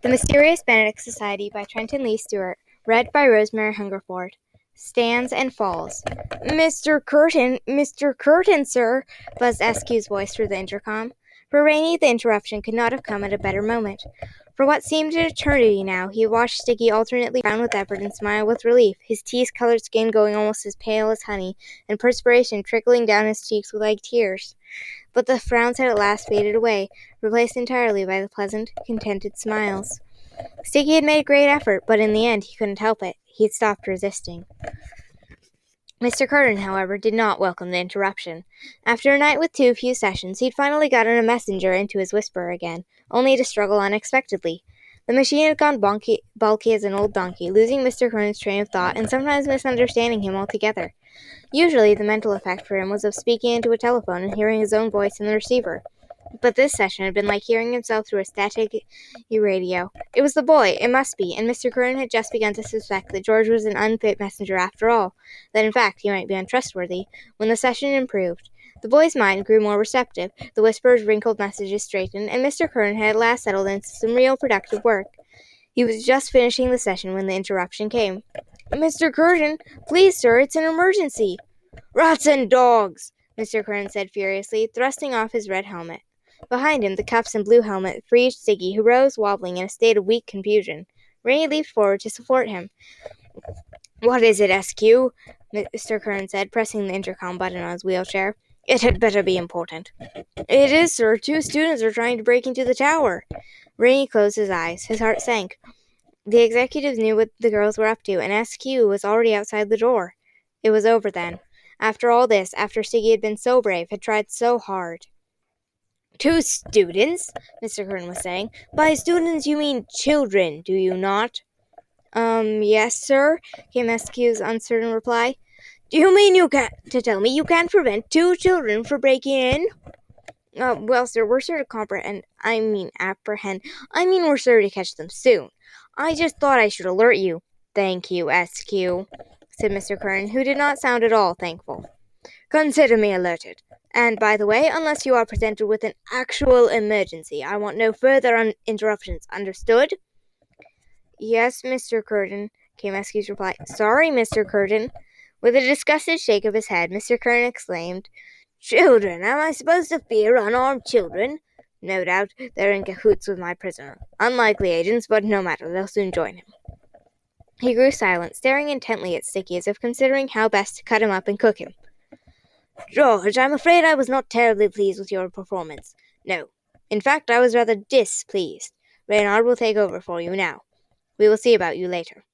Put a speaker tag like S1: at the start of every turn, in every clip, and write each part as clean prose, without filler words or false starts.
S1: The Mysterious Benedict Society by Trenton Lee Stewart. Read by Rosemary Hungerford. Stands and falls. Mr. Curtin, sir, buzzed Askew's voice through the intercom. For Rainey, the interruption could not have come at a better moment. For what seemed an eternity now, he watched Sticky alternately frown with effort and smile with relief, his tease-colored skin going almost as pale as honey, and perspiration trickling down his cheeks like tears. But the frowns had at last faded away, replaced entirely by the pleasant, contented smiles. Sticky had made a great effort, but in the end he couldn't help it. He had stopped resisting. Mr. Curtin, however, did not welcome the interruption. After a night with too few sessions, he'd finally gotten a messenger into his whisperer again, only to struggle unexpectedly. The machine had gone bulky as an old donkey, losing Mr. Curtin's train of thought and sometimes misunderstanding him altogether. Usually the mental effect for him was of speaking into a telephone and hearing his own voice in the receiver. But this session had been like hearing himself through a static radio. It was the boy, it must be, and Mr. Curtin had just begun to suspect that George was an unfit messenger after all, that in fact he might be untrustworthy, when the session improved. The boy's mind grew more receptive, the whisperer's wrinkled messages straightened, and Mr. Curtin had at last settled into some real productive work. He was just finishing the session when the interruption came. "Mr. Curtin, please, sir, it's an emergency." "Rats and dogs!" Mr. Curtin said furiously, thrusting off his red helmet. Behind him, the cuffs and blue helmet freed Sticky, who rose wobbling in a state of weak confusion. Rainey leaped forward to support him. "What is it, SQ?" Mr. Curtin said, pressing the intercom button on his wheelchair. "It had better be important." "It is, sir. 2 students are trying to break into the tower." Rainey closed his eyes. His heart sank. The executives knew what the girls were up to, and SQ was already outside the door. It was over then. After all this, after Sticky had been so brave, had tried so hard. "2 students?" Mr. Curtin was saying. "By students you mean children, do you not?" Yes, sir," came SQ's uncertain reply. "Do you mean to tell me you can't prevent 2 children from breaking in?" Well, sir, we're sure to apprehend. We're sure to catch them soon. I just thought I should alert you." "Thank you, SQ," said Mr. Curtin, who did not sound at all thankful. "Consider me alerted. And, by the way, unless you are presented with an actual emergency, I want no further interruptions. Understood?" "Yes, Mr. Curtin," came SQ's reply. "Sorry, Mr. Curtin." With a disgusted shake of his head, Mr. Curtin exclaimed, "Children! Am I supposed to fear unarmed children? No doubt they're in cahoots with my prisoner. Unlikely agents, but no matter, they'll soon join him." He grew silent, staring intently at Sticky as if considering how best to cut him up and cook him. "George, I'm afraid I was not terribly pleased with your performance. No. In fact, I was rather displeased. Reynard will take over for you now. We will see about you later."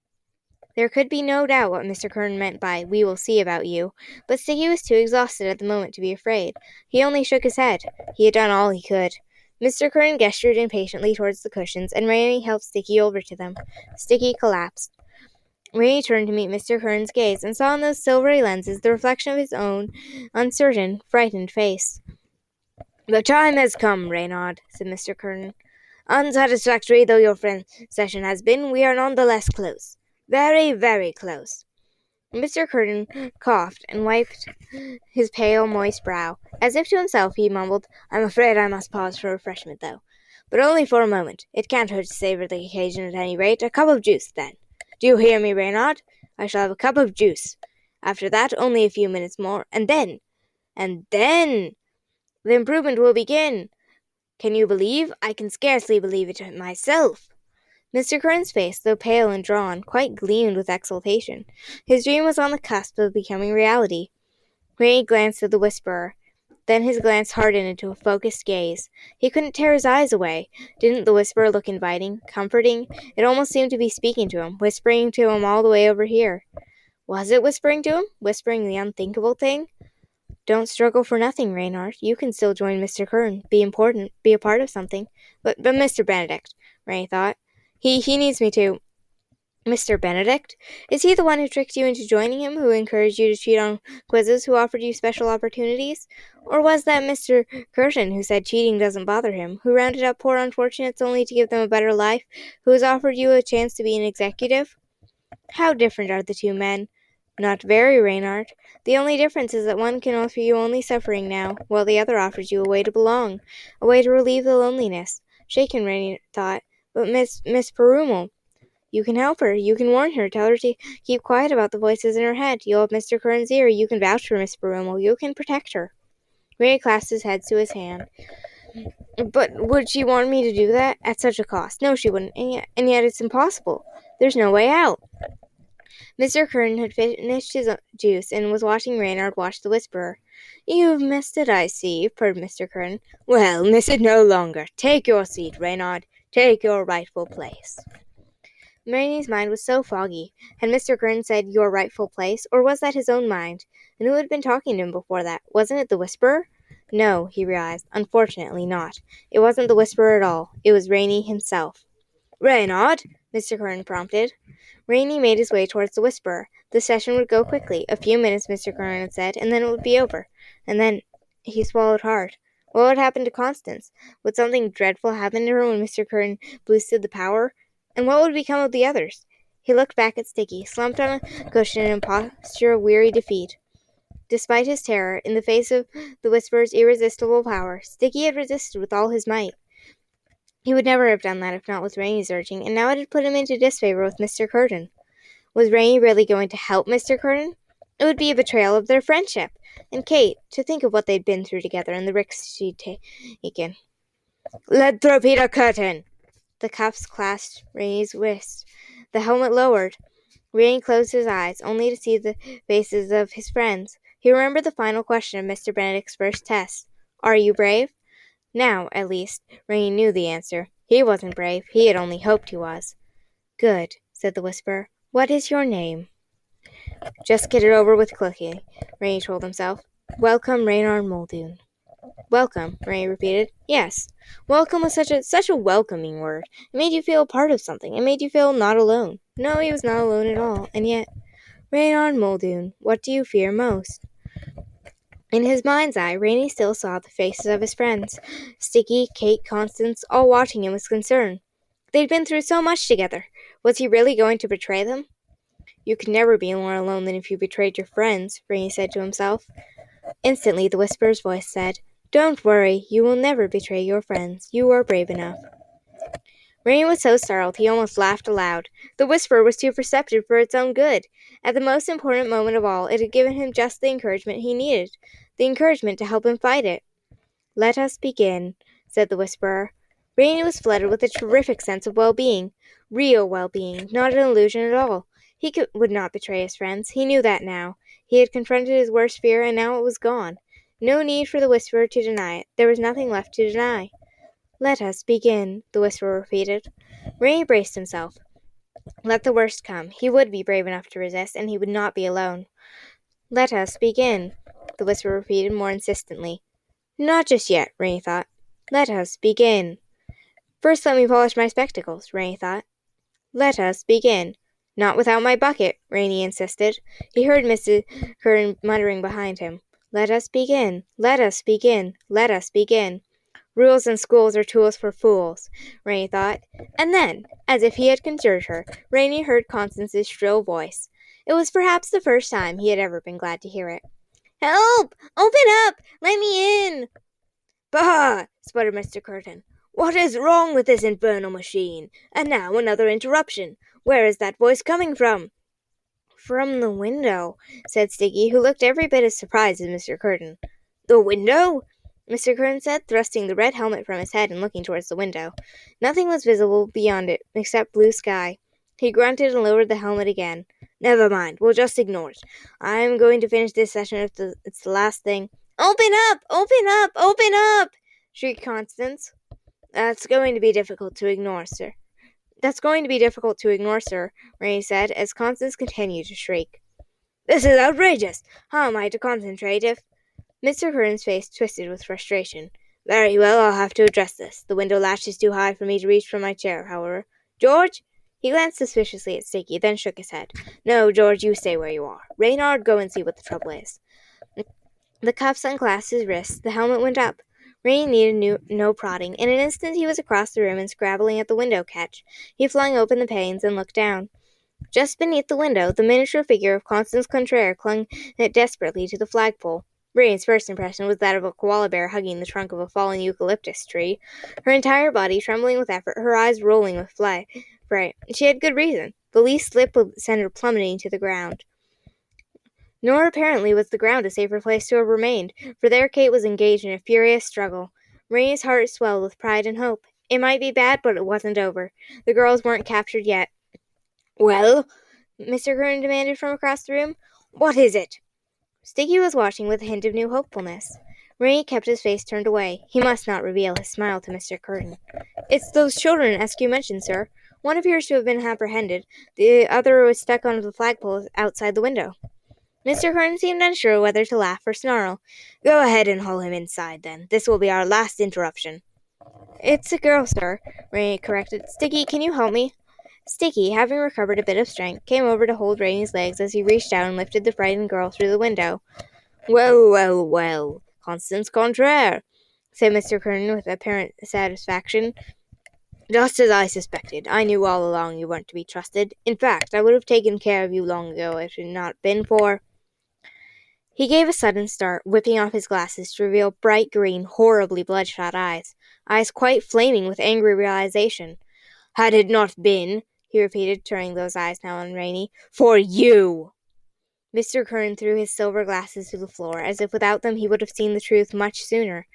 S1: There could be no doubt what Mr. Curtin meant by "we will see about you," but Sticky was too exhausted at the moment to be afraid. He only shook his head. He had done all he could. Mr. Curtin gestured impatiently towards the cushions, and Rainey helped Sticky over to them. Sticky collapsed. Rainey turned to meet Mr. Curtin's gaze, and saw in those silvery lenses the reflection of his own uncertain, frightened face. "The time has come, Reynard," said Mr. Curtin. "Unsatisfactory though your session has been, we are none the less close. Very, very close." Mr. Curtin coughed and wiped his pale, moist brow. As if to himself, he mumbled, "I'm afraid I must pause for refreshment, though. But only for a moment. It can't hurt to savor the occasion at any rate. A cup of juice, then. Do you hear me, Reynard? I shall have a cup of juice. After that, only a few minutes more, and then the improvement will begin. Can you believe? I can scarcely believe it myself." Mr. Curtin's face, though pale and drawn, quite gleamed with exultation. His dream was on the cusp of becoming reality. Rainey glanced at the whisperer. Then his glance hardened into a focused gaze. He couldn't tear his eyes away. Didn't the whisperer look inviting, comforting? It almost seemed to be speaking to him, whispering to him all the way over here. Was it whispering to him? Whispering the unthinkable thing? "Don't struggle for nothing, Reynard. You can still join Mr. Curtin, be important, be a part of something." But Mr. Benedict, Rainey thought. He needs me to. "Mr. Benedict? Is he the one who tricked you into joining him, who encouraged you to cheat on quizzes, who offered you special opportunities? Or was that Mr. Curtin who said cheating doesn't bother him, who rounded up poor unfortunates only to give them a better life, who has offered you a chance to be an executive? How different are the 2 men. Not very, Reynard. The only difference is that one can offer you only suffering now, while the other offers you a way to belong, a way to relieve the loneliness. Shaken, Rainey thought, But Miss Perumal, you can help her. You can warn her. Tell her to keep quiet about the voices in her head. You'll have Mr. Curran's ear. You can vouch for Miss Perumal. You can protect her. Ray clasped his head to his hand. But would she want me to do that? At such a cost? No, she wouldn't. And yet it's impossible. There's no way out. Mr. Curran had finished his juice and was watching Reynard watch the Whisperer. You've missed it, I see, purred Mr. Curran. Well, miss it no longer. Take your seat, Reynard. Take your rightful place. Maraine's mind was so foggy. Had Mr. Curran said your rightful place, or was that his own mind? And who had been talking to him before that? Wasn't it the Whisperer? No, he realized. Unfortunately not. It wasn't the Whisperer at all. It was Rainey himself. Reynard, Mr. Curran prompted. Rainey made his way towards the Whisperer. The session would go quickly. A few minutes, Mr. Curran had said, and then it would be over. And then he swallowed hard. What would happen to Constance? Would something dreadful happen to her when Mr. Curran boosted the power? And what would become of the others? He looked back at Sticky, slumped on a cushion in a posture of weary defeat. Despite his terror, in the face of the Whisperer's irresistible power, Sticky had resisted with all his might. He would never have done that if not with Rainey's urging, and now it had put him into disfavor with Mr. Curran. Was Rainey really going to help Mr. Curran? It would be a betrayal of their friendship. And Kate, to think of what they'd been through together and the risks she'd taken. Let there be the curtain! The cuffs clasped Rainey's wrist. The helmet lowered. Rainey closed his eyes, only to see the faces of his friends. He remembered the final question of Mr. Benedict's first test. Are you brave? Now, at least, Rainey knew the answer. He wasn't brave. He had only hoped he was. Good, said the Whisperer. What is your name? Just get it over with quickly, Rainey told himself. Welcome, Reynard Muldoon. Welcome, Rainey repeated. Yes. Welcome was such a welcoming word. It made you feel a part of something. It made you feel not alone. No, he was not alone at all. And yet, Reynard Muldoon, what do you fear most? In his mind's eye, Rainey still saw the faces of his friends. Sticky, Kate, Constance, all watching him with concern. They'd been through so much together. Was he really going to betray them? You could never be more alone than if you betrayed your friends, Rainey said to himself. Instantly, the Whisperer's voice said, Don't worry, you will never betray your friends. You are brave enough. Rainey was so startled he almost laughed aloud. The Whisperer was too perceptive for its own good. At the most important moment of all, it had given him just the encouragement he needed, the encouragement to help him fight it. Let us begin, said the Whisperer. Rainey was flooded with a terrific sense of well-being. Real well-being, not an illusion at all. He would not betray his friends. He knew that now. He had confronted his worst fear, and now it was gone. No need for the Whisperer to deny it. There was nothing left to deny. Let us begin, the Whisperer repeated. Rainey braced himself. Let the worst come. He would be brave enough to resist, and he would not be alone. Let us begin, the Whisperer repeated more insistently. Not just yet, Rainey thought. Let us begin. First let me polish my spectacles, Rainey thought. Let us begin. Not without my bucket, Rainey insisted. He heard Mrs. Curran muttering behind him. Let us begin. Let us begin. Let us begin. Rules and schools are tools for fools, Rainey thought. And then, as if he had conjured her, Rainey heard Constance's shrill voice. It was perhaps the first time he had ever been glad to hear it. Help! Open up! Let me in! Bah! sputtered Mr. Curran. What is wrong with this infernal machine? And now another interruption. Where is that voice coming from? From the window, said Sticky, who looked every bit as surprised as Mr. Curran. The window? Mr. Curran said, thrusting the red helmet from his head and looking towards the window. Nothing was visible beyond it, except blue sky. He grunted and lowered the helmet again. Never mind, we'll just ignore it. I'm going to finish this session if it's the last thing. Open up! Open up! Open up! Shrieked Constance. That's going to be difficult to ignore, sir. Rainey said, as Constance continued to shriek. This is outrageous! How am I to concentrate if... Mr. Curran's face twisted with frustration. Very well, I'll have to address this. The window latch is too high for me to reach from my chair, however. George? He glanced suspiciously at Sticky, then shook his head. No, George, you stay where you are. Reynard, go and see what the trouble is. The cuffs unclasped his wrists. The helmet went up. Rainey needed no prodding. In an instant he was across the room and scrabbling at the window catch. He flung open the panes and looked down. Just beneath the window, the miniature figure of Constance Contraire clung desperately to the flagpole. Rainie's first impression was that of a koala bear hugging the trunk of a fallen eucalyptus tree, her entire body trembling with effort, her eyes rolling with fright. She had good reason. The least slip would send her plummeting to the ground. Nor apparently was the ground a safer place to have remained, for there Kate was engaged in a furious struggle. Rainie's heart swelled with pride and hope. It might be bad, but it wasn't over. The girls weren't captured yet. "Well?" Mr. Curran demanded from across the room. "What is it?" Sticky was watching with a hint of new hopefulness. Rainie kept his face turned away. He must not reveal his smile to Mr. Curran. "It's those children Askew mentioned, sir. One appears to have been apprehended. The other was stuck on the flagpole outside the window." Mr. Curran seemed unsure whether to laugh or snarl. "Go ahead and haul him inside, then. This will be our last interruption." "It's a girl, sir," Rainie corrected. "Sticky, can you help me?" Sticky, having recovered a bit of strength, came over to hold Rainie's legs as he reached out and lifted the frightened girl through the window. "Well, well, well, Constance Contraire," said Mr. Curran with apparent satisfaction. "Just as I suspected. I knew all along you weren't to be trusted. In fact, I would have taken care of you long ago if it had not been for—" He gave a sudden start, whipping off his glasses to reveal bright green, horribly bloodshot eyes quite flaming with angry realization. "Had it not been," he repeated, turning those eyes now on Rainie, "for you!" Mr. Curran threw his silver glasses to the floor, as if without them he would have seen the truth much sooner.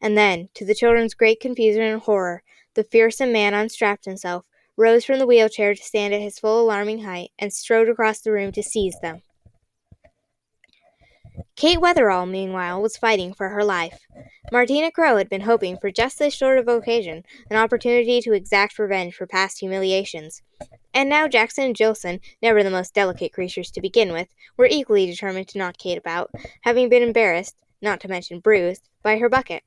S1: And then, to the children's great confusion and horror, the fearsome man unstrapped himself, rose from the wheelchair to stand at his full alarming height, and strode across the room to seize them. Kate Wetherall, meanwhile, was fighting for her life. Martina Crowe had been hoping for just this sort of occasion, an opportunity to exact revenge for past humiliations. And now Jackson and Jillson, never the most delicate creatures to begin with, were equally determined to knock Kate about, having been embarrassed, not to mention bruised, by her bucket.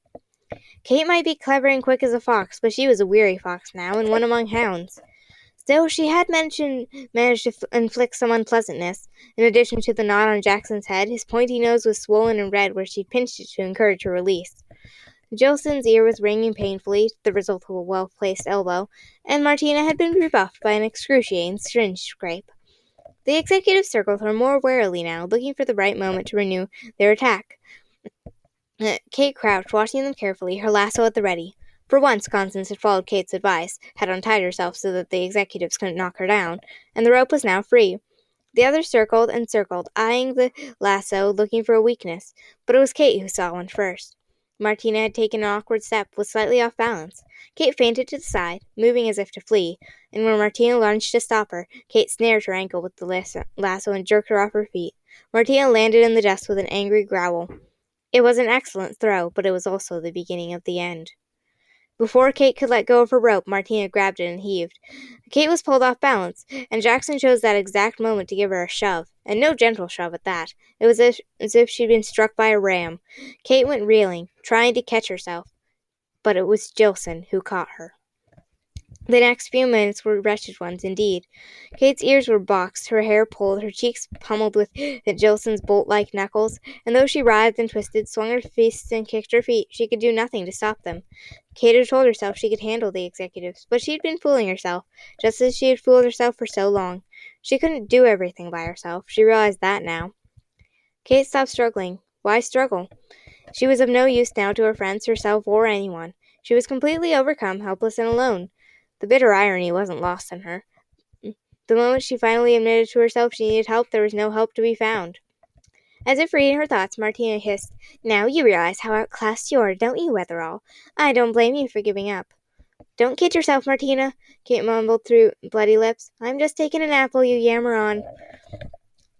S1: Kate might be clever and quick as a fox, but she was a weary fox now, and one among hounds. Still, she had managed to inflict some unpleasantness. In addition to the knot on Jackson's head, his pointy nose was swollen and red where she'd pinched it to encourage her release. Jillson's ear was ringing painfully, the result of a well-placed elbow, and Martina had been rebuffed by an excruciating syringe scrape. The executive circled her more warily now, looking for the right moment to renew their attack. Kate crouched, watching them carefully, her lasso at the ready. For once, Constance had followed Kate's advice, had untied herself so that the executives couldn't knock her down, and the rope was now free. The others circled and circled, eyeing the lasso, looking for a weakness, but it was Kate who saw one first. Martina had taken an awkward step, was slightly off balance. Kate feinted to the side, moving as if to flee, and when Martina lunged to stop her, Kate snared her ankle with the lasso and jerked her off her feet. Martina landed in the dust with an angry growl. It was an excellent throw, but it was also the beginning of the end. Before Kate could let go of her rope, Martina grabbed it and heaved. Kate was pulled off balance, and Jackson chose that exact moment to give her a shove, and no gentle shove at that. It was as if she'd been struck by a ram. Kate went reeling, trying to catch herself, but it was Jillson who caught her. The next few minutes were wretched ones indeed. Kate's ears were boxed, her hair pulled, her cheeks pummeled with Jillson's bolt-like knuckles, and though she writhed and twisted, swung her fists and kicked her feet, she could do nothing to stop them. Kate had told herself she could handle the executives, but she'd been fooling herself, just as she had fooled herself for so long. She couldn't do everything by herself. She realized that now. Kate stopped struggling. Why struggle? She was of no use now to her friends, herself, or anyone. She was completely overcome, helpless, and alone. The bitter irony wasn't lost on her. The moment she finally admitted to herself she needed help, there was no help to be found. As if reading her thoughts, Martina hissed, "Now you realize how outclassed you are, don't you, Wetherall? I don't blame you for giving up." "Don't kid yourself, Martina," Kate mumbled through bloody lips. "I'm just taking an apple, you yammer on."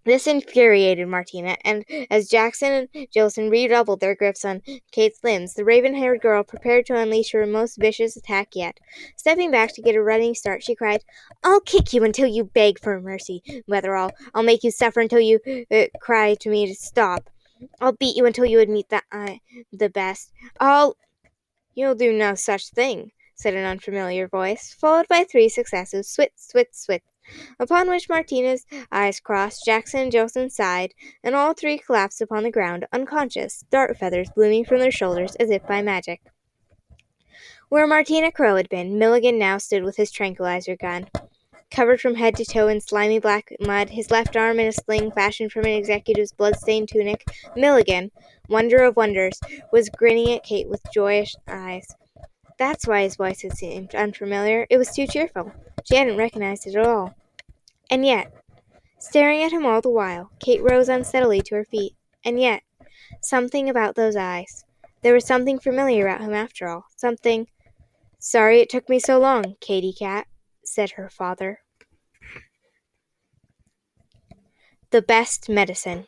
S1: This infuriated Martina, and as Jackson and Jillson redoubled their grips on Kate's limbs, the raven-haired girl prepared to unleash her most vicious attack yet. Stepping back to get a running start, she cried, "I'll kick you until you beg for mercy, Wetherall. I'll make you suffer until you cry to me to stop. I'll beat you until you admit that I'm the best. You'll do no such thing," said an unfamiliar voice, followed by 3 successive swit, swit, swit. Upon which Martina's eyes crossed, Jackson and Jillson sighed, and all 3 collapsed upon the ground, unconscious, dart feathers blooming from their shoulders as if by magic. Where Martina Crowe had been, Milligan now stood with his tranquilizer gun. covered from head to toe in slimy black mud, his left arm in a sling fashioned from an executive's blood-stained tunic. Milligan, wonder of wonders, was grinning at Kate with joyous eyes. That's why his voice had seemed unfamiliar. It was too cheerful. She hadn't recognized it at all. And yet, staring at him all the while, Kate rose unsteadily to her feet. And yet, something about those eyes. There was something familiar about him after all. Something... "Sorry it took me so long, Katy Cat," said her father. The best medicine.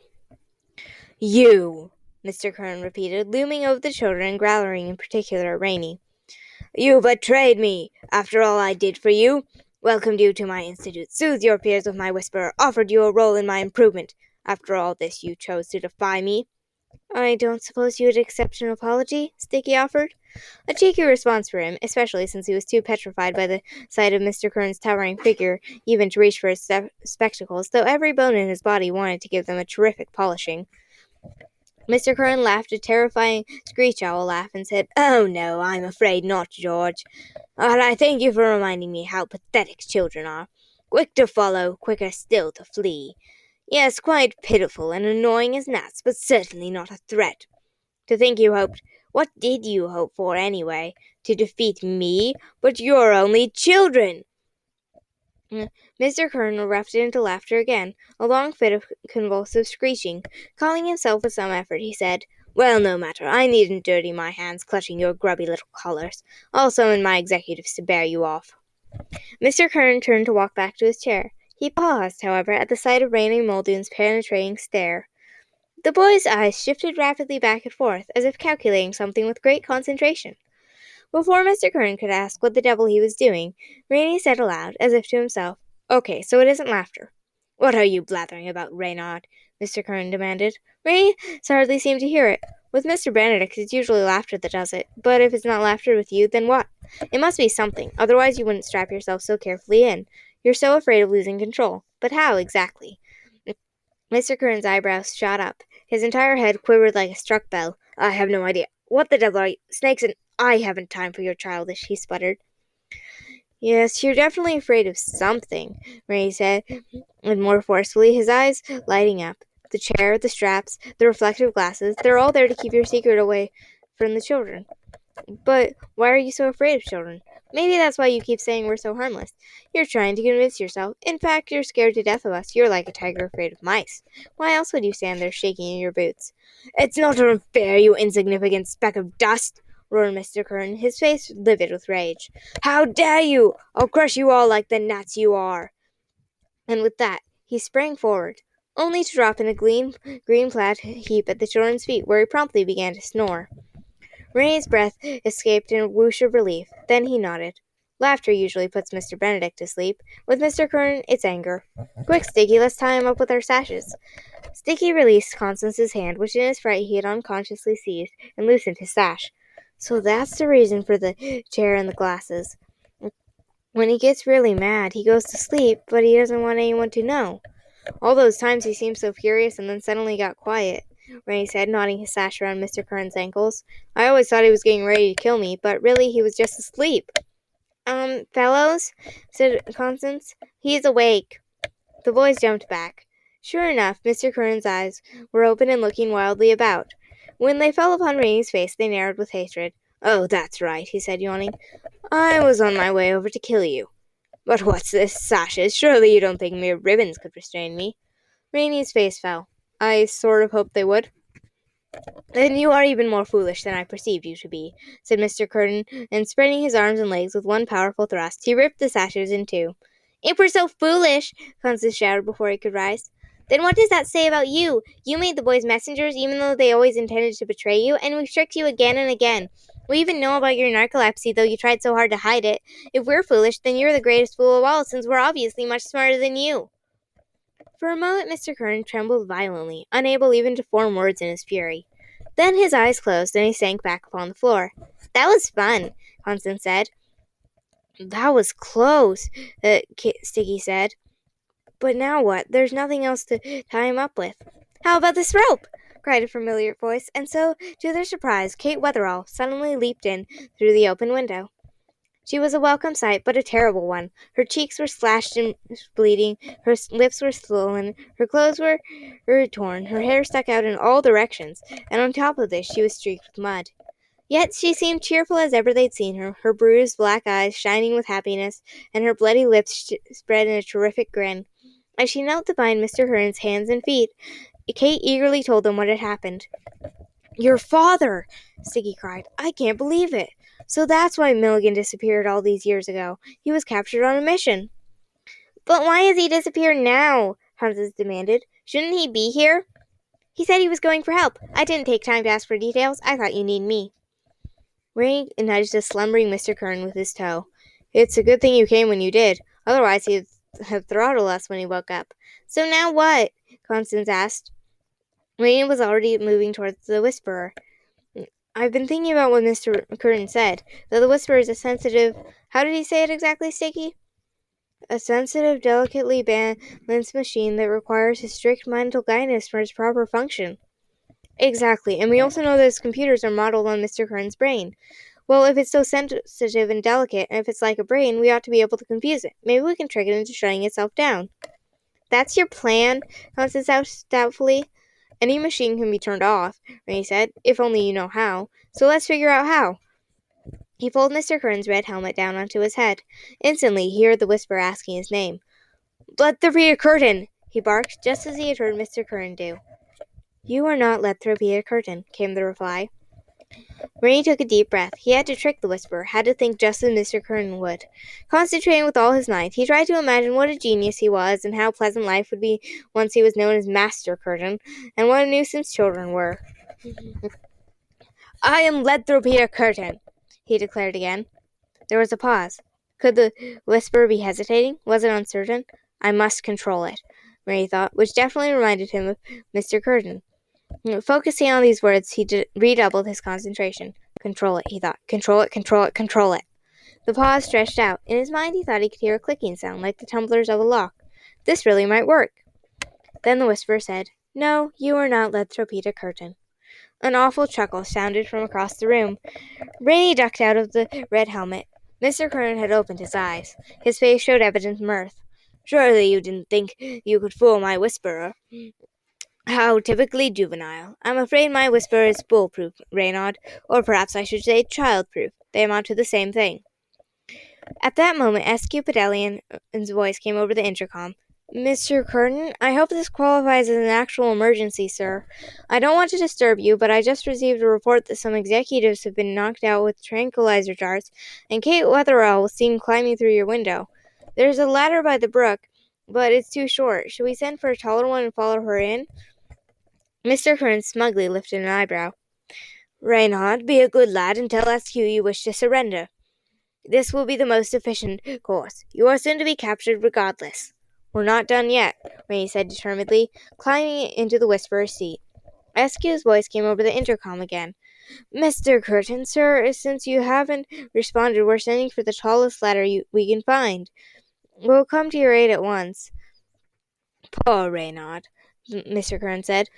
S1: "You!" Mr. Kern repeated, looming over the children and growling in particular at Rainey. "You betrayed me, after all I did for you. Welcomed you to my institute, soothed your fears with my whisper, offered you a role in my improvement. After all this, you chose to defy me." "I don't suppose you would accept an apology?" Sticky offered. A cheeky response for him, especially since he was too petrified by the sight of Mr. Kern's towering figure even to reach for his spectacles, though every bone in his body wanted to give them a terrific polishing. Mr. Kern laughed a terrifying screech-owl laugh and said, "Oh, no, I'm afraid not, George. But I thank you for reminding me how pathetic children are. Quick to follow, quicker still to flee. Yes, quite pitiful and annoying as gnats, but certainly not a threat. To think you hoped... What did you hope for, anyway? To defeat me? But you're only children!" Mr. Kern erupted into laughter again, a long fit of convulsive screeching. Calling himself with some effort, he said, "Well, no matter. I needn't dirty my hands clutching your grubby little collars. I'll summon my executives to bear you off." Mr. Kern turned to walk back to his chair. He paused, however, at the sight of Rainey Muldoon's penetrating stare. The boy's eyes shifted rapidly back and forth, as if calculating something with great concentration. Before Mr. Kern could ask what the devil he was doing, Rainey said aloud, as if to himself, "Okay, so it isn't laughter." "What are you blathering about, Reynard?" Mr. Kern demanded. Rainey hardly seemed to hear it. "With Mr. Benedict, it's usually laughter that does it. But if it's not laughter with you, then what? It must be something, otherwise you wouldn't strap yourself so carefully in. You're so afraid of losing control. But how, exactly?" Mr. Kern's eyebrows shot up. His entire head quivered like a struck bell. "I have no idea. What the devil are you? Snakes and... I haven't time for your childish," he sputtered. "Yes, you're definitely afraid of something," Ray said, and more forcefully, his eyes lighting up. "The chair, the straps, the reflective glasses, they're all there to keep your secret away from the children." "But why are you so afraid of children?" "Maybe that's why you keep saying we're so harmless. You're trying to convince yourself. In fact, you're scared to death of us. You're like a tiger afraid of mice. Why else would you stand there shaking in your boots?" "It's not unfair, you insignificant speck of dust!" roared Mr. Kern, his face livid with rage. "How dare you? I'll crush you all like the gnats you are!" And with that, he sprang forward, only to drop in a green-plaid heap at the children's feet, where he promptly began to snore. Rainey's breath escaped in a whoosh of relief. Then he nodded. Laughter usually puts Mr. Benedict to sleep. With Mr. Kern, it's anger. "Quick, Sticky, let's tie him up with our sashes." Sticky released Constance's hand, which in his fright he had unconsciously seized, and loosened his sash. "So that's the reason for the chair and the glasses. When he gets really mad, he goes to sleep, but he doesn't want anyone to know. All those times he seemed so furious and then suddenly got quiet," Rainey said, knotting his sash around Mr. Kern's ankles. "I always thought he was getting ready to kill me, but really he was just asleep." Fellows," said Constance, "he's awake." The boys jumped back. Sure enough, Mr. Kern's eyes were open and looking wildly about. When they fell upon Rainey's face, they narrowed with hatred. "Oh, that's right," he said, yawning. "I was on my way over to kill you. But what's this, sashes? Surely you don't think mere ribbons could restrain me?" Rainey's face fell. "I sort of hoped they would." "Then you are even more foolish than I perceived you to be," said Mr. Curtin, and spreading his arms and legs with one powerful thrust, he ripped the sashes in two. "If we're so foolish," Constance shouted before he could rise, "then what does that say about you? You made the boys messengers, even though they always intended to betray you, and we've tricked you again and again. We even know about your narcolepsy, though you tried so hard to hide it. If we're foolish, then you're the greatest fool of all, since we're obviously much smarter than you." For a moment Mr. Kern trembled violently, unable even to form words in his fury. Then his eyes closed, and he sank back upon the floor. "That was fun," Constance said. "That was close," Sticky said. "But now what? There's nothing else to tie him up with." "How about this rope?" cried a familiar voice, and so, to their surprise, Kate Wetherall suddenly leaped in through the open window. She was a welcome sight, but a terrible one. Her cheeks were slashed and bleeding, her lips were swollen, her clothes were torn, her hair stuck out in all directions, and on top of this she was streaked with mud. Yet she seemed cheerful as ever they'd seen her, her bruised black eyes shining with happiness, and her bloody lips spread in a terrific grin. As she knelt to bind Mr. Hearn's hands and feet, Kate eagerly told them what had happened. "Your father!" Sticky cried. "I can't believe it. So that's why Milligan disappeared all these years ago. He was captured on a mission." "But why has he disappeared now?" Frances demanded. "Shouldn't he be here?" "He said he was going for help. I didn't take time to ask for details. I thought you needed me." Ray nudged a slumbering Mr. Kern with his toe. "It's a good thing you came when you did. Otherwise he'd have throttled us when he woke up." "So now what?" Constance asked. Rain was already moving towards the Whisperer. "I've been thinking about what Mr. Curtin said. Though the Whisperer is a sensitive... How did he say it exactly, Sticky? "A sensitive, delicately balanced machine that requires his strict mental guidance for its proper function." "Exactly, and we also know that his computers are modeled on Mr. Curtin's brain. Well, if it's so sensitive and delicate, and if it's like a brain, we ought to be able to confuse it. Maybe we can trick it into shutting itself down." "That's your plan?" Constance asked doubtfully. "Any machine can be turned off," Rainey said, "if only you know how. So let's figure out how." He pulled Mr. Kern's red helmet down onto his head. Instantly, he heard the Whisperer asking his name. "Let there be a curtain!" he barked, just as he had heard Mr. Kern do. "You are not Lethrop Curtin," came the reply. Rainey took a deep breath. He had to trick the Whisperer, had to think just as Mr. Kern would. Concentrating with all his might, he tried to imagine what a genius he was, and how pleasant life would be once he was known as Master Curtin, and what a nuisance children were. "I am Lethrop Curtin," he declared again. There was a pause. Could the Whisperer be hesitating? Was it uncertain? "I must control it," Rainey thought, which definitely reminded him of Mr. Curtin. Focusing on these words, he redoubled his concentration. "Control it," he thought. "Control it, control it, control it." The pause stretched out. In his mind, he thought he could hear a clicking sound, like the tumblers of a lock. This really might work. Then the Whisperer said, "No, you are not Lethrop Curtin." An awful chuckle sounded from across the room. Rainey ducked out of the red helmet. Mr. Curtin had opened his eyes. His face showed evident mirth. "Surely you didn't think you could fool my Whisperer. How typically juvenile. I'm afraid my Whisperer is foolproof, Reynard, or perhaps I should say childproof. They amount to the same thing." At that moment, S.Q. Pedalian's voice came over the intercom. "Mr. Curtin, I hope this qualifies as an actual emergency, sir. I don't want to disturb you, but I just received a report that some executives have been knocked out with tranquilizer darts, and Kate Wetherell was seen climbing through your window. There's a ladder by the brook, but it's too short. Should we send for a taller one and follow her in?" Mr. Curtin smugly lifted an eyebrow. "Reynard, be a good lad and tell S.Q. you wish to surrender. This will be the most efficient course. You are soon to be captured regardless." "We're not done yet," Rainey said determinedly, climbing into the Whisperer's seat. S.Q.'s voice came over the intercom again. "Mr. Curtin, sir, since you haven't responded, we're sending for the tallest ladder we can find. We'll come to your aid at once." "Poor Reynard," Mr. Curtin said.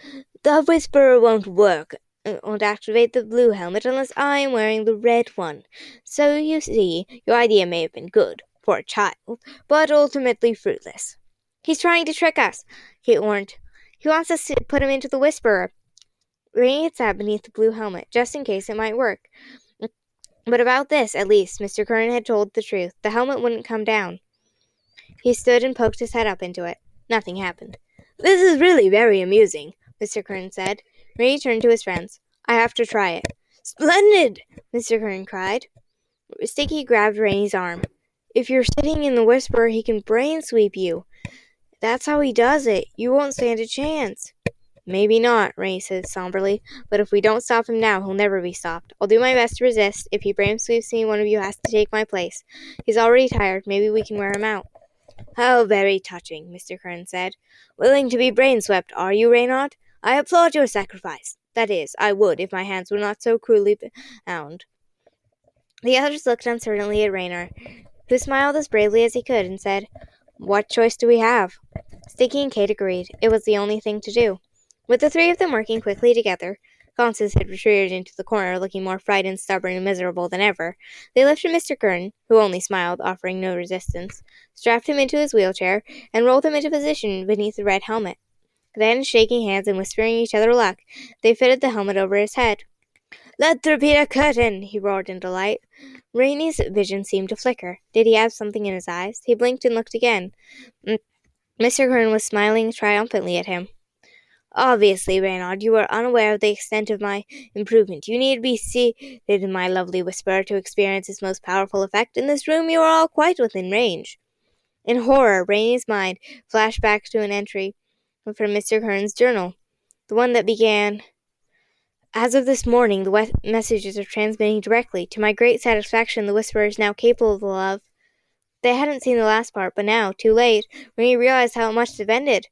S1: "The Whisperer won't activate the blue helmet unless I am wearing the red one. So, you see, your idea may have been good, for a child, but ultimately fruitless." "He's trying to trick us," Kate warned. "He wants us to put him into the Whisperer." Rainey had sat beneath the blue helmet, just in case it might work. But about this, at least, Mr. Curtin had told the truth. The helmet wouldn't come down. He stood and poked his head up into it. Nothing happened. "This is really very amusing," Mr. Curtin said. Rainey turned to his friends. "I have to try it." "Splendid!" Mr. Curtin cried. Sticky grabbed Rainey's arm. "If you're sitting in the Whisperer, he can brain sweep you. That's how he does it. You won't stand a chance." "Maybe not," Rainey said somberly, "but if we don't stop him now, he'll never be stopped. I'll do my best to resist. If he brain sweeps me, one of you has to take my place. He's already tired. Maybe we can wear him out." "How very touching," Mr. Curtin said. "Willing to be brain swept, are you, Reynard? I applaud your sacrifice. That is, I would, if my hands were not so cruelly bound." The others looked uncertainly at Reynard, who smiled as bravely as he could and said, "What choice do we have?" Sticky and Kate agreed. It was the only thing to do. With the three of them working quickly together, Constance had retreated into the corner, looking more frightened, stubborn, and miserable than ever. They lifted Mr. Kern, who only smiled, offering no resistance, strapped him into his wheelchair, and rolled him into position beneath the red helmet. Then, shaking hands and whispering each other luck, they fitted the helmet over his head. "Let there be a curtain!" he roared in delight. Rainey's vision seemed to flicker. Did he have something in his eyes? He blinked and looked again. Mr. Kern was smiling triumphantly at him. "Obviously, Reynard, you are unaware of the extent of my improvement. You need be seated, my lovely whisperer, to experience its most powerful effect. In this room you are all quite within range." In horror, Rainey's mind flashed back to an entry from Mr. Kern's journal, the one that began, "As of this morning, the messages are transmitting directly. To my great satisfaction, the whisperer is now capable of—" They hadn't seen the last part, but now, too late, Rainey realized how it must have ended.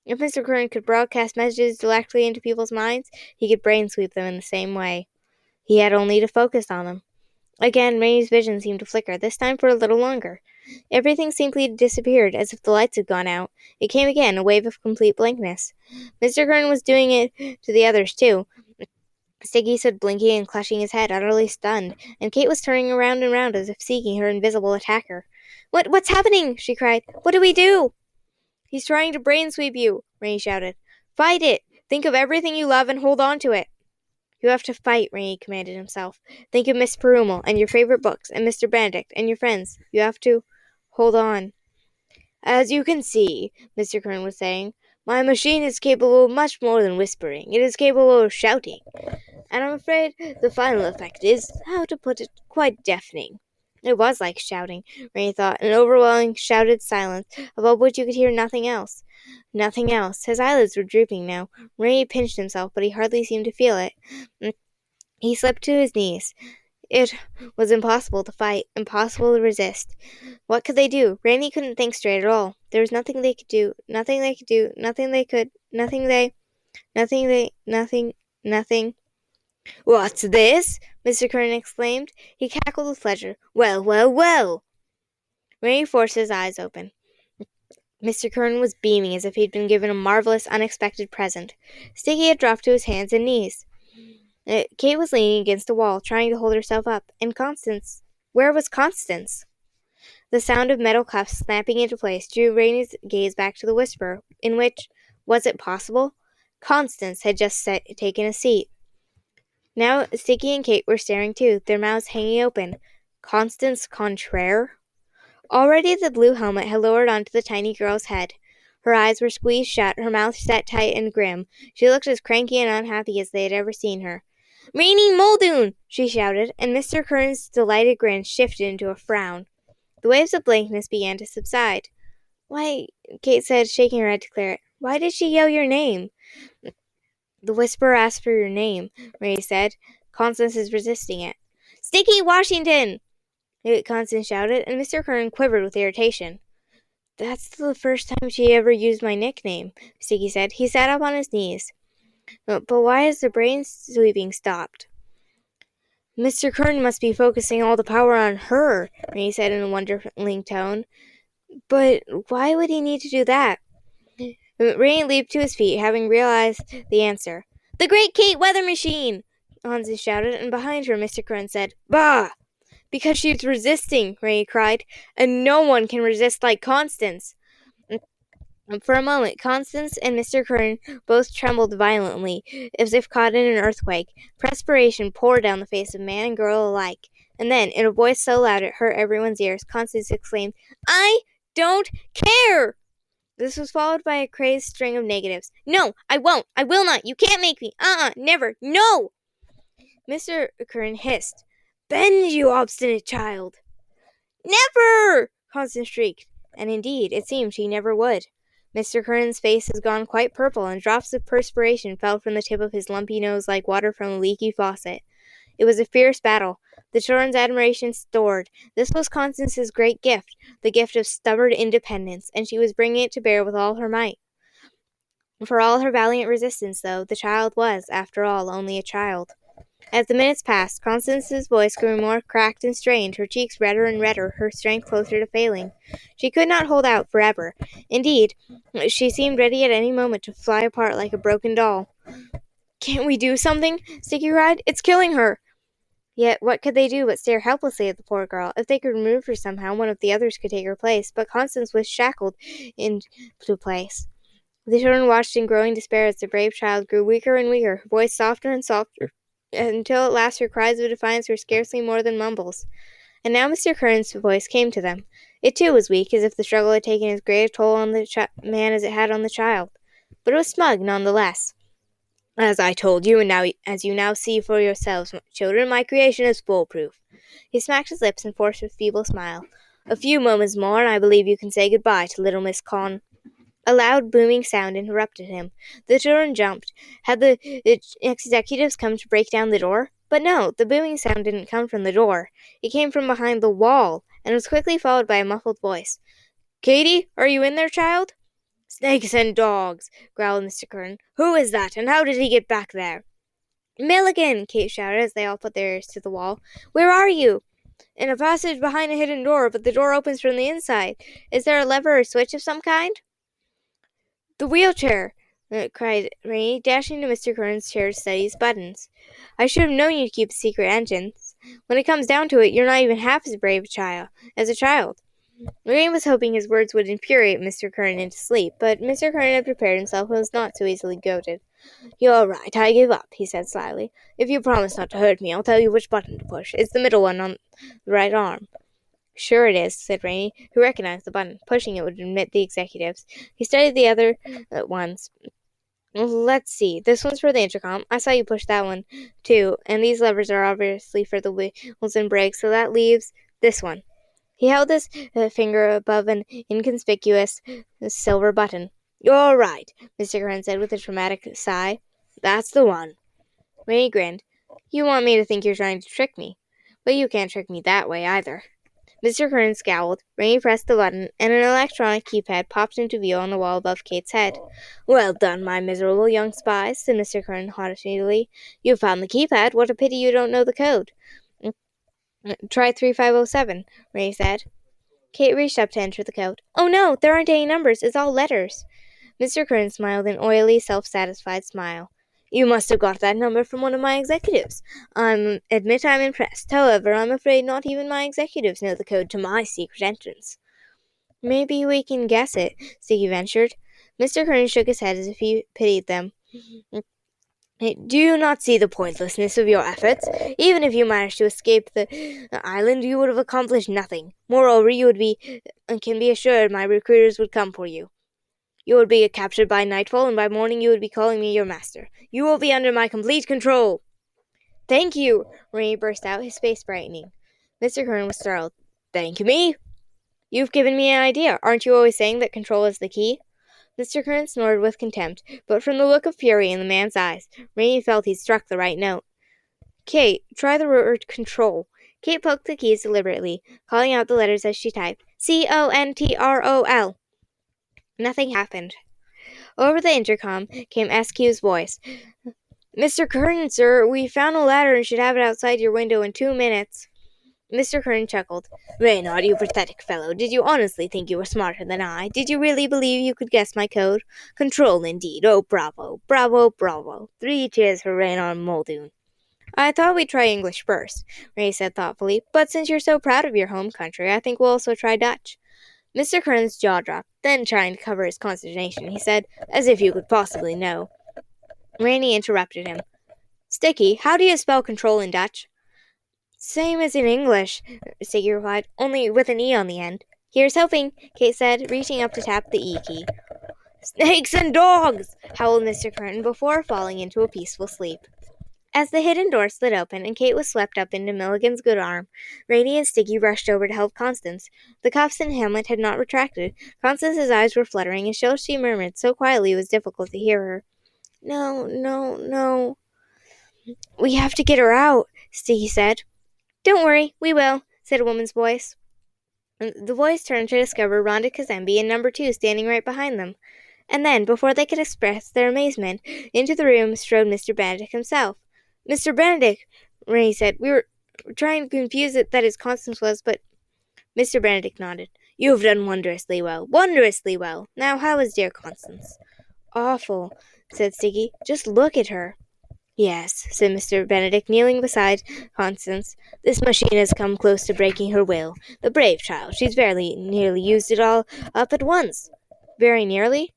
S1: If Mr. Kern could broadcast messages directly into people's minds, he could brain sweep them in the same way. He had only to focus on them. Again, Rainey's vision seemed to flicker, this time for a little longer. Everything simply disappeared, as if the lights had gone out. It came again, a wave of complete blankness. Mr. Kern was doing it to the others, too. Stiggy stood blinking and clutching his head, utterly stunned, and Kate was turning around and round as if seeking her invisible attacker. What's happening?" she cried. "What do we do?" "He's trying to brain sweep you," Rainey shouted. "Fight it! Think of everything you love and hold on to it." "You have to fight," Rainey commanded himself. "Think of Miss Perumal, and your favorite books, and Mr. Benedict, and your friends. You have to hold on." "As you can see," Mr. Kern was saying, "my machine is capable of much more than whispering. It is capable of shouting. And I'm afraid the final effect is, how to put it, quite deafening." It was like shouting, Rainey thought, an overwhelming, shouted silence, above which you could hear nothing else. Nothing else. His eyelids were drooping now. Rainey pinched himself, but he hardly seemed to feel it. He slipped to his knees. It was impossible to fight, impossible to resist. What could they do? Rainey couldn't think straight at all. There was nothing they could do, nothing they could do, nothing they could, nothing. "What's this?" Mr. Kern exclaimed. He cackled with pleasure. "Well, well, well!" Rainey forced his eyes open. Mr. Kern was beaming as if he'd been given a marvelous, unexpected present. Sticky had dropped to his hands and knees. Kate was leaning against the wall, trying to hold herself up. And Constance? Where was Constance? The sound of metal cuffs snapping into place drew Rainey's gaze back to the whisper, in which, was it possible? Constance had just taken a seat. Now Sticky and Kate were staring too, their mouths hanging open. Constance Contraire? Already the blue helmet had lowered onto the tiny girl's head. Her eyes were squeezed shut, her mouth set tight and grim. She looked as cranky and unhappy as they had ever seen her. "Rainey Muldoon!" she shouted, and Mr. Kern's delighted grin shifted into a frown. The waves of blankness began to subside. "Why," Kate said, shaking her head to clear it, "why did she yell your name?" "The whisperer asked for your name," Ray said. "Constance is resisting it." "Sticky Washington!" Constance shouted, and Mr. Kern quivered with irritation. "That's the first time she ever used my nickname," Sticky said. He sat up on his knees. "But why has the brain sweeping stopped?" "Mr. Kern must be focusing all the power on her," Rainey said in a wondering tone. "But why would he need to do that?" Rainey leaped to his feet, having realized the answer. "The Great Kate Weather Machine!" Constance shouted, and behind her Mr. Kern said, "Bah!" "Because she's resisting," Rainey cried, "and no one can resist like Constance." For a moment, Constance and Mr. Kern both trembled violently, as if caught in an earthquake. Perspiration poured down the face of man and girl alike. And then, in a voice so loud it hurt everyone's ears, Constance exclaimed, "I don't care!" This was followed by a crazed string of negatives. "No, I won't! I will not! You can't make me! Never! No!" Mr. Kern hissed, "Bend, you obstinate child!" "Never!" Constance shrieked. And indeed, it seemed she never would. Mr. Kern's face had gone quite purple, and drops of perspiration fell from the tip of his lumpy nose like water from a leaky faucet. It was a fierce battle. The children's admiration soared. This was Constance's great gift, the gift of stubborn independence, and she was bringing it to bear with all her might. For all her valiant resistance, though, the child was, after all, only a child. As the minutes passed, Constance's voice grew more cracked and strained, her cheeks redder and redder, her strength closer to failing. She could not hold out forever. Indeed, she seemed ready at any moment to fly apart like a broken doll. Can't we do something? Sticky cried. It's killing her. Yet what could they do but stare helplessly at the poor girl? If they could remove her somehow, one of the others could take her place, but Constance was shackled into place. The children watched in growing despair as the brave child grew weaker and weaker, her voice softer and softer, until at last her cries of defiance were scarcely more than mumbles. And now Mr. Kern's voice came to them. It too was weak, as if the struggle had taken as great a toll on the man as it had on the child. But it was smug none the less. As I told you, and now as you now see for yourselves, children, my creation is foolproof. He smacked his lips and forced a feeble smile. A few moments more, and I believe you can say goodbye to little Miss Con. A loud, booming sound interrupted him. The children jumped. Had the executives come to break down the door? But no, the booming sound didn't come from the door. It came from behind the wall, and was quickly followed by a muffled voice. Katie, are you in there, child? Snakes and dogs, growled Mr. Kern. Who is that, and how did he get back there? Milligan, Kate shouted as they all put their ears to the wall. Where are you? In a passage behind a hidden door, but the door opens from the inside. Is there a lever or switch of some kind? The wheelchair, cried Rainey, dashing to Mr. Kern's chair to steady his buttons. I should have known you'd keep secret engines. When it comes down to it, you're not even half as brave as a child. Rainey was hoping his words would infuriate Mr. Kern into sleep, but Mr. Kern had prepared himself and was not so easily goaded. You're right, I give up, he said slyly. If you promise not to hurt me, I'll tell you which button to push. It's the middle one on the right arm. Sure it is, said Rainey, who recognized the button. Pushing it would admit the executives. He studied the other ones. Let's see. This one's for the intercom. I saw you push that one, too. And these levers are obviously for the wheels and brakes, so that leaves this one. He held his finger above an inconspicuous silver button. You're right, Mr. Kern said with a dramatic sigh. That's the one. Rainey grinned. You want me to think you're trying to trick me. But you can't trick me that way, either. Mr. Kern scowled. Rainey pressed the button, and an electronic keypad popped into view on the wall above Kate's head. Well done, my miserable young spies, said Mr. Kern haughtily. You found the keypad. What a pity you don't know the code. Try 3507, Rainey said. Kate reached up to enter the code. Oh no, there aren't any numbers. It's all letters. Mr. Kern smiled an oily, self-satisfied smile. You must have got that number from one of my executives. Admit I'm impressed. However, I'm afraid not even my executives know the code to my secret entrance. Maybe we can guess it, Sticky ventured. Mr. Kern shook his head as if he pitied them. Do you not see the pointlessness of your efforts? Even if you managed to escape the island, you would have accomplished nothing. Moreover, can be assured my recruiters would come for you. You would be captured by nightfall, and by morning you would be calling me your master. You will be under my complete control. Thank you, Rainey burst out, his face brightening. Mr. Kern was startled. Thank me? You've given me an idea. Aren't you always saying that control is the key? Mr. Kern snorted with contempt, but from the look of fury in the man's eyes, Rainey felt he'd struck the right note. Kate, try the word control. Kate poked the keys deliberately, calling out the letters as she typed. CONTROL. Nothing happened. Over the intercom came SQ's voice. Mr. Kern, sir, we found a ladder and should have it outside your window in 2 minutes. Mr. Kern chuckled. Reynard, you pathetic fellow, did you honestly think you were smarter than I? Did you really believe you could guess my code? Control, indeed. Oh, bravo, bravo, bravo. 3 cheers for Reynard Muldoon. I thought we'd try English first, Ray said thoughtfully, but since you're so proud of your home country, I think we'll also try Dutch. Mr. Kern's jaw dropped. Then, trying to cover his consternation, he said, as if you could possibly know. Rainey interrupted him. Sticky, how do you spell control in Dutch? Same as in English, Sticky replied, only with an E on the end. Here's hoping, Kate said, reaching up to tap the E key. Snakes and dogs! Howled Mr. Kern before falling into a peaceful sleep. As the hidden door slid open and Kate was swept up into Milligan's good arm, Rainey and Sticky rushed over to help Constance. The cuffs and helmet had not retracted. Constance's eyes were fluttering, and still she murmured so quietly it was difficult to hear her. No, no, no. We have to get her out, Sticky said. Don't worry, we will, said a woman's voice. The voice turned to discover Rhonda Kazembe and number 2 standing right behind them. And then, before they could express their amazement, into the room strode Mr. Benedict himself. Mr. Benedict, Rainey said. We were trying to confuse it that his Constance was, but... Mr. Benedict nodded. You have done wondrously well. Wondrously well. Now, how is dear Constance? Awful, said Sticky. Just look at her. Yes, said Mr. Benedict, kneeling beside Constance. This machine has come close to breaking her will. The brave child, she's very nearly used it all up at once. Very nearly?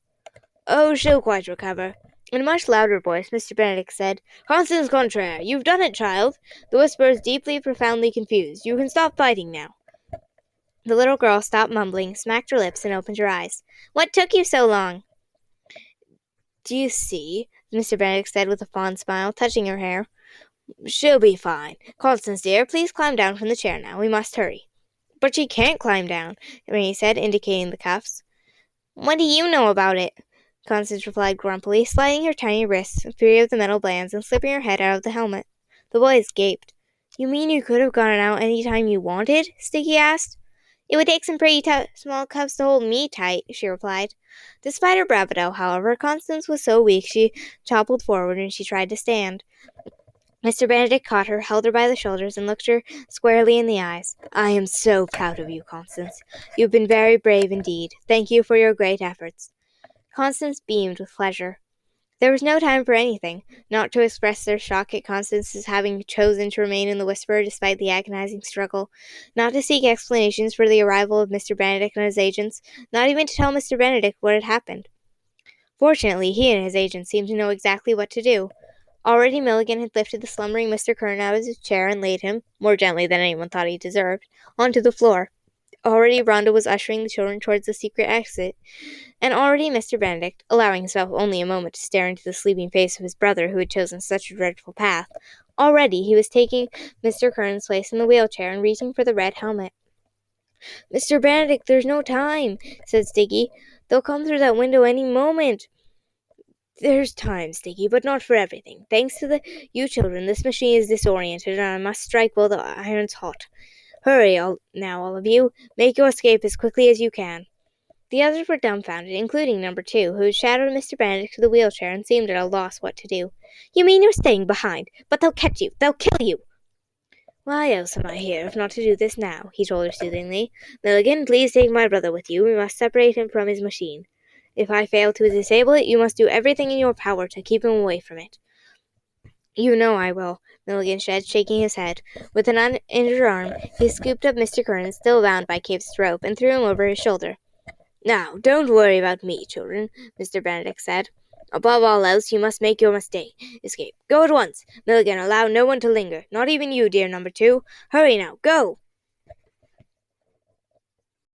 S1: Oh, she'll quite recover. In a much louder voice, Mr. Benedict said, Constance Contraire, you've done it, child. The whisper is deeply, profoundly confused. You can stop fighting now. The little girl stopped mumbling, smacked her lips, and opened her eyes. What took you so long? Do you see? Mr. Benedict said with a fond smile, touching her hair. She'll be fine. Constance, dear, please climb down from the chair now. We must hurry. But she can't climb down, Rainey said, indicating the cuffs. What do you know about it? Constance replied grumpily, sliding her tiny wrists free of the metal bands and slipping her head out of the helmet. The boys gaped. You mean you could have gone out any time you wanted? Sticky asked. It would take some pretty small cuffs to hold me tight, she replied. Despite her bravado, however, Constance was so weak she toppled forward when she tried to stand. Mr. Benedict caught her, held her by the shoulders, and looked her squarely in the eyes. I am so proud of you, Constance. You've been very brave indeed. Thank you for your great efforts. Constance beamed with pleasure. There was no time for anything, not to express their shock at Constance's having chosen to remain in the Whisperer despite the agonizing struggle, not to seek explanations for the arrival of Mr. Benedict and his agents, not even to tell Mr. Benedict what had happened. Fortunately, he and his agents seemed to know exactly what to do. Already Milligan had lifted the slumbering Mr. Kern out of his chair and laid him, more gently than anyone thought he deserved, onto the floor. Already Rhonda was ushering the children towards the secret exit, and already Mr. Benedict, allowing himself only a moment to stare into the sleeping face of his brother who had chosen such a dreadful path, already he was taking Mr. Kern's place in the wheelchair and reaching for the red helmet. Mr. Benedict, there's no time, said Sticky. They'll come through that window any moment. There's time, Sticky, but not for everything. Thanks to you children, this machine is disoriented, and I must strike while the iron's hot. Hurry, now, all of you. Make your escape as quickly as you can. The others were dumbfounded, including number 2, who had shadowed Mr. Benedict to the wheelchair and seemed at a loss what to do. You mean you're staying behind? But they'll catch you! They'll kill you! Why else am I here, if not to do this now? He told her soothingly. Milligan, please take my brother with you. We must separate him from his machine. If I fail to disable it, you must do everything in your power to keep him away from it. You know I will, Milligan said, shaking his head. With an uninjured arm, he scooped up Mr. Kern, still bound by Cape's rope, and threw him over his shoulder. Now, don't worry about me, children, Mr. Benedict said. Above all else, you must make your escape. Go at once. Milligan, allow no one to linger. Not even you, dear number 2. Hurry now, go!